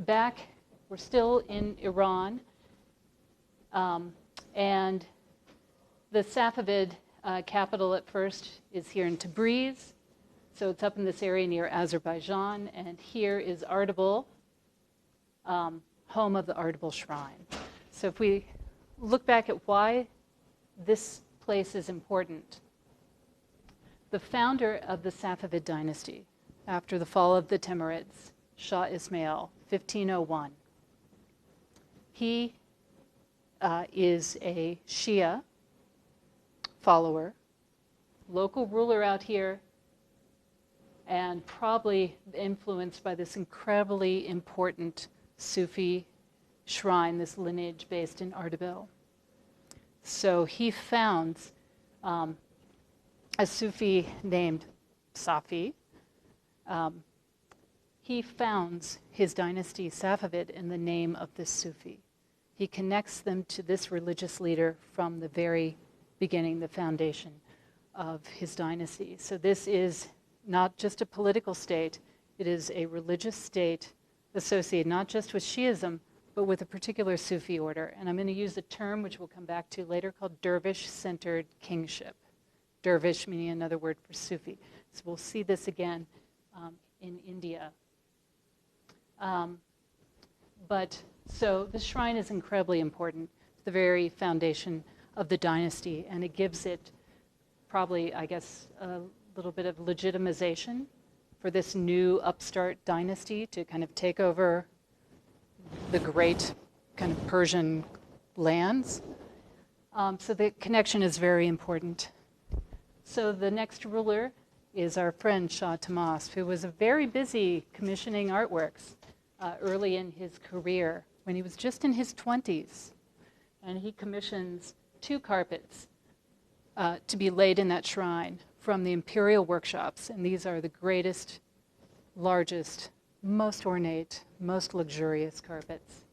back, we're still in Iran, and the Safavid capital at first is here in Tabriz, so it's up in this area near Azerbaijan, and here is Ardabil, home of the Ardabil shrine. So if we look back at why this place is important, the founder of the Safavid dynasty, after the fall of the Timurids, Shah Ismail, 1501, he is a Shia follower, local ruler out here, and probably influenced by this incredibly important Sufi shrine, this lineage based in Ardabil. So he founds a Sufi named Safi. He founds his dynasty Safavid in the name of this Sufi. He connects them to this religious leader from the very beginning, the foundation of his dynasty. So this is not just a political state, it is a religious state associated not just with Shiism, but with a particular Sufi order. And I'm going to use a term which we'll come back to later called dervish-centered kingship. Dervish meaning another word for Sufi. So we'll see this again in India. So the shrine is incredibly important to the very foundation of the dynasty, and it gives it probably, I guess, a little bit of legitimization for this new upstart dynasty to kind of take over the great kind of Persian lands. So the connection is very important. So the next ruler is our friend Shah Tahmasp, who was very busy commissioning artworks early in his career when he was just in his 20s. And he commissions 2 carpets to be laid in that shrine from the imperial workshops. And these are the greatest, largest, most ornate, most luxurious carpets.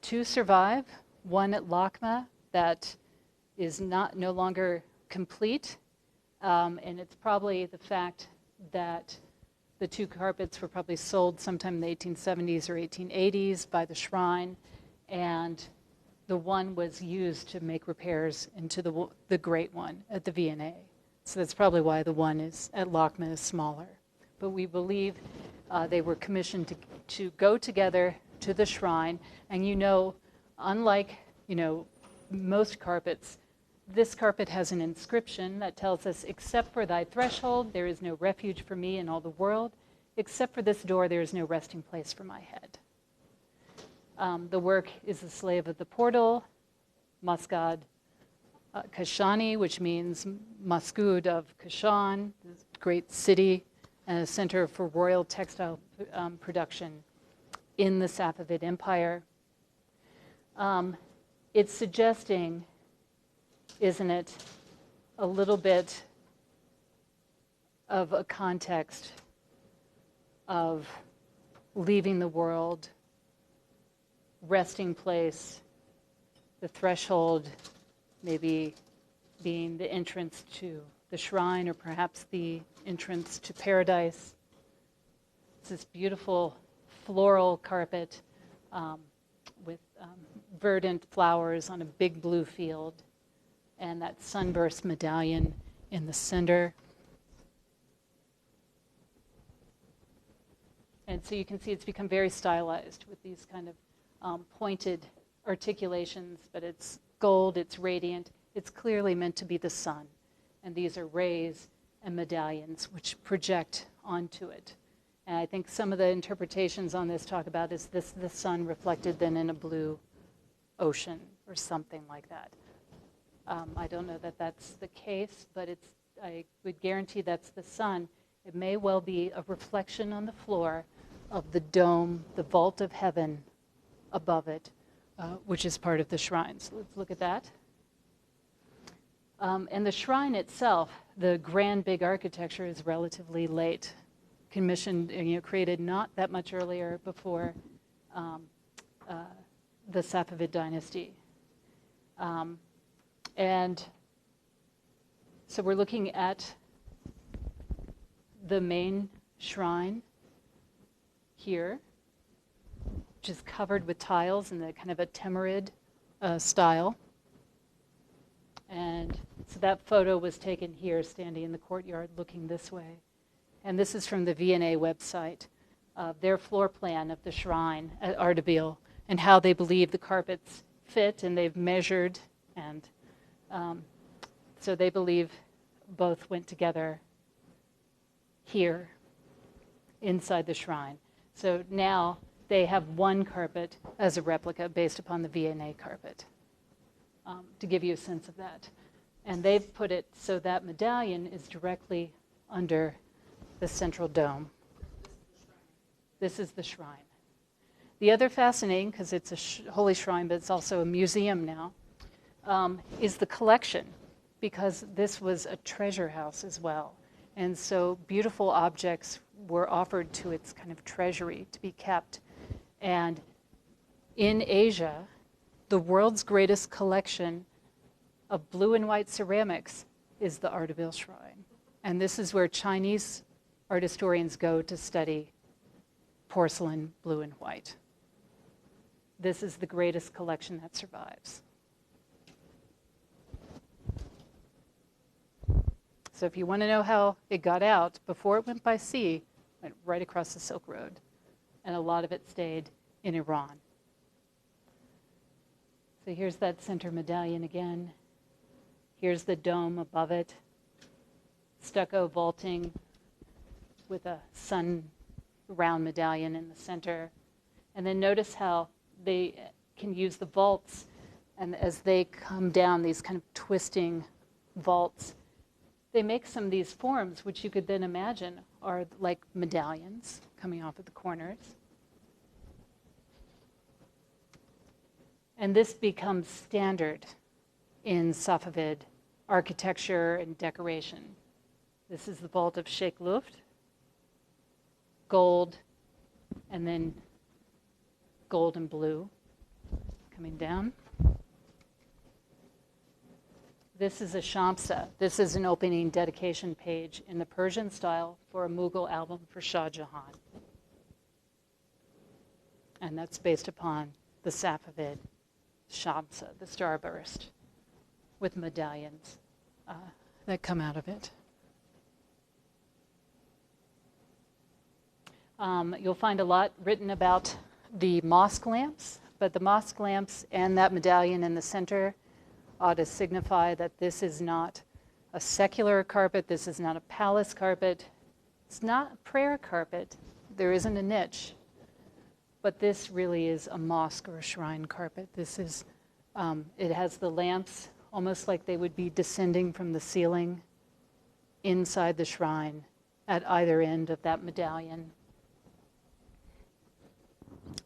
2 survive, one at Lakhma that is no longer complete, and it's probably the fact that the 2 carpets were probably sold sometime in the 1870s or 1880s by the shrine, and the one was used to make repairs into the great one at the V&A. So that's probably why the one is at Lakhma is smaller. But we believe they were commissioned to go together to the shrine, and unlike most carpets, this carpet has an inscription that tells us, except for thy threshold, there is no refuge for me in all the world. Except for this door, there is no resting place for my head. The work is the slave of the portal, Masgad Kashani, which means Masgud of Kashan, this great city and a center for royal textile production in the Safavid Empire. It's suggesting, isn't it, a little bit of a context of leaving the world, resting place, the threshold maybe being the entrance to the shrine or perhaps the entrance to paradise. It's this beautiful floral carpet with verdant flowers on a big blue field, and that sunburst medallion in the center. And so you can see it's become very stylized with these kind of pointed articulations, but it's gold, it's radiant, it's clearly meant to be the sun. And these are rays and medallions which project onto it. And I think some of the interpretations on this talk about is the sun reflected then in a blue ocean or something like that. I don't know that that's the case, but I would guarantee that's the sun. It may well be a reflection on the floor of the dome, the vault of heaven above it, which is part of the shrine. So let's look at that. And the shrine itself, the grand big architecture, is relatively late. Commissioned, created not that much earlier before the Safavid dynasty. And so we're looking at the main shrine. here, which is covered with tiles in the kind of a Timurid style. And so that photo was taken here, standing in the courtyard, looking this way. And this is from the V&A website, their floor plan of the shrine at Ardabil, and how they believe the carpets fit, and they've measured, and so they believe both went together here inside the shrine. So now they have one carpet as a replica based upon the V&A carpet, to give you a sense of that. And they've put it so that medallion is directly under the central dome. This is the shrine. The other fascinating, because it's a holy shrine, but it's also a museum now, is the collection, because this was a treasure house as well. And so beautiful objects were offered to its kind of treasury to be kept. And in Asia, the world's greatest collection of blue and white ceramics is the Ardabil Shrine. And this is where Chinese art historians go to study porcelain, blue and white. This is the greatest collection that survives. So if you want to know how it got out, before it went by sea, it went right across the Silk Road. And a lot of it stayed in Iran. So here's that center medallion again. Here's the dome above it. Stucco vaulting with a sun round medallion in the center. And then notice how they can use the vaults, and as they come down, these kind of twisting vaults, they make some of these forms, which you could then imagine are like medallions coming off at the corners. And this becomes standard in Safavid architecture and decoration. This is the vault of Sheikh Luft, gold, and then gold and blue coming down. This is a Shamsa. This is an opening dedication page in the Persian style for a Mughal album for Shah Jahan. And that's based upon the Safavid Shamsa, the starburst, with medallions that come out of it. You'll find a lot written about the mosque lamps, but the mosque lamps and that medallion in the center ought to signify that this is not a secular carpet, this is not a palace carpet, it's not a prayer carpet, there isn't a niche, but this really is a mosque or a shrine carpet. This is, it has the lamps almost like they would be descending from the ceiling inside the shrine at either end of that medallion.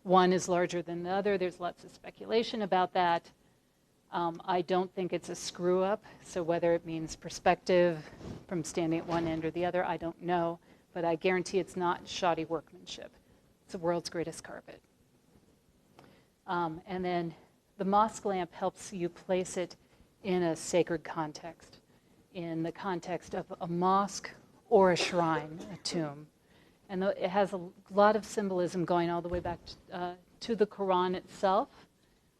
One is larger than the other. There's lots of speculation about that. I don't think it's a screw up, so whether it means perspective from standing at one end or the other, I don't know, but I guarantee it's not shoddy workmanship. It's the world's greatest carpet. And then the mosque lamp helps you place it in a sacred context, in the context of a mosque or a shrine, a tomb. And it has a lot of symbolism going all the way back to the Quran itself.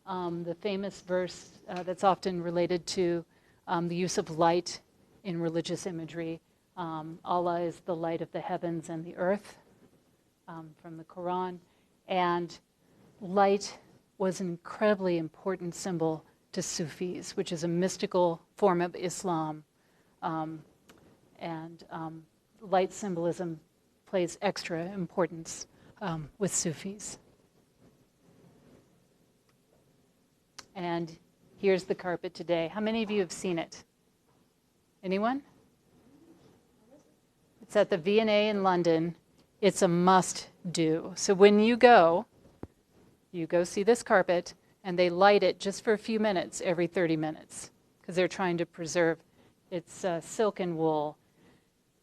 The famous verse that's often related to the use of light in religious imagery. Allah is the light of the heavens and the earth, from the Quran. And light was an incredibly important symbol to Sufis, which is a mystical form of Islam. Light symbolism plays extra importance with Sufis. And here's the carpet today. How many of you have seen it? Anyone? It's at the V&A in London. It's a must-do. So when you go see this carpet, and they light it just for a few minutes every 30 minutes, because they're trying to preserve its silk and wool,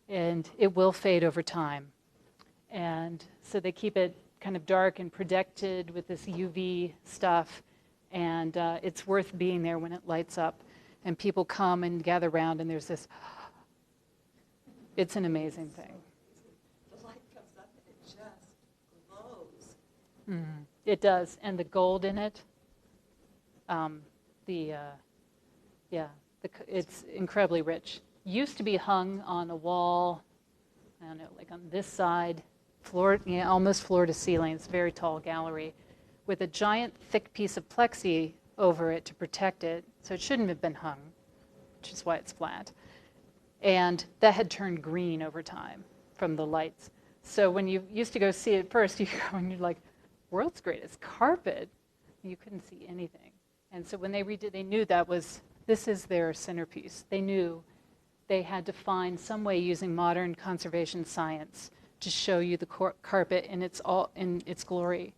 and it will fade over time. And so they keep it kind of dark and protected with this UV stuff, and it's worth being there when it lights up. And people come and gather around, and there's this, it's an amazing thing. The light comes up and it just glows. It does, and the gold in it, it's incredibly rich. Used to be hung on a wall, I don't know, like on this side, floor, almost floor to ceiling. It's a very tall gallery with a giant thick piece of plexi over it to protect it. So it shouldn't have been hung, which is why it's flat. And that had turned green over time from the lights. So when you used to go see it first, you go and you're like, world's greatest carpet. You couldn't see anything. And so when they redid, they knew this is their centerpiece. They knew they had to find some way using modern conservation science to show you the carpet in its glory,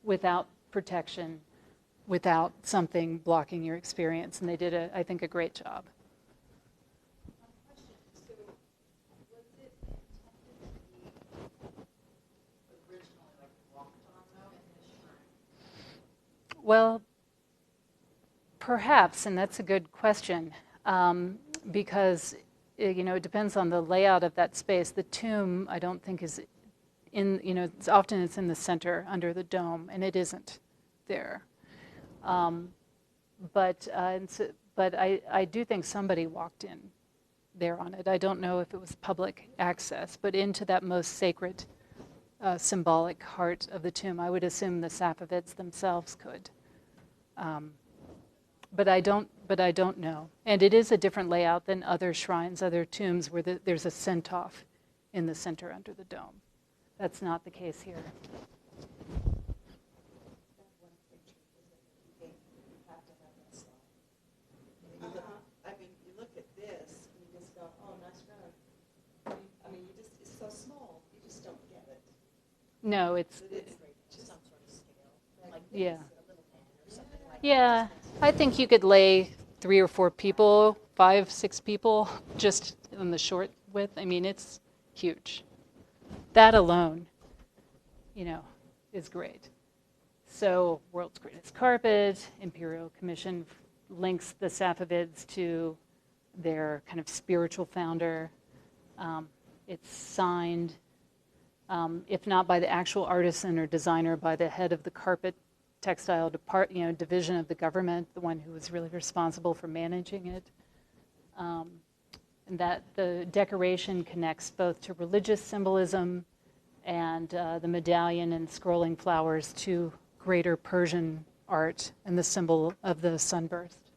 without protection, without something blocking your experience. And they did, I think, a great job. So, was it intended to be originally like walked on though in this shrine? Well, perhaps, and that's a good question, because it depends on the layout of that space. The tomb, I don't think, is in, often it's in the center under the dome, and it isn't there. But I do think somebody walked in there on it. I don't know if it was public access, but into that most sacred, symbolic heart of the tomb. I would assume the Safavids themselves could. But I don't know. And it is a different layout than other shrines, other tombs where there's a cent-off in the center under the dome. That's not the case here. I mean, you look at this, and you just go, oh, nice road. I mean, it's so small, you just don't get it. No, it's Just some sort of scale, like yeah. a little pen or something like Yeah, I think you could lay 3 or 4 people, 5, 6 people, just in the short width. I mean, it's huge. That alone, is great. So, World's Greatest Carpet, Imperial Commission links the Safavids to their kind of spiritual founder. It's signed, if not by the actual artisan or designer, by the head of the carpet textile division of the government, the one who was really responsible for managing it. And that the decoration connects both to religious symbolism and the medallion and scrolling flowers to greater Persian art and the symbol of the sunburst.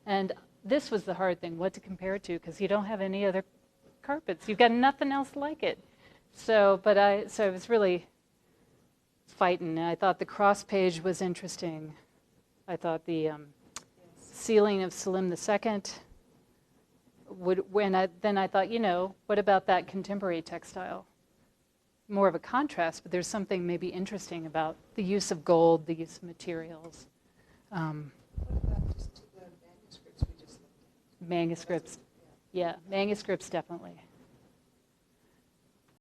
And this was the hard thing, what to compare it to, because you don't have any other carpets. You've got nothing else like it. So I was really fighting. And I thought the cross page was interesting. I thought the ceiling of Selim II then I thought, what about that contemporary textile? More of a contrast, but there's something maybe interesting about the use of gold, the use of materials. What about just to the manuscripts we just looked at? Manuscripts, yeah, manuscripts definitely.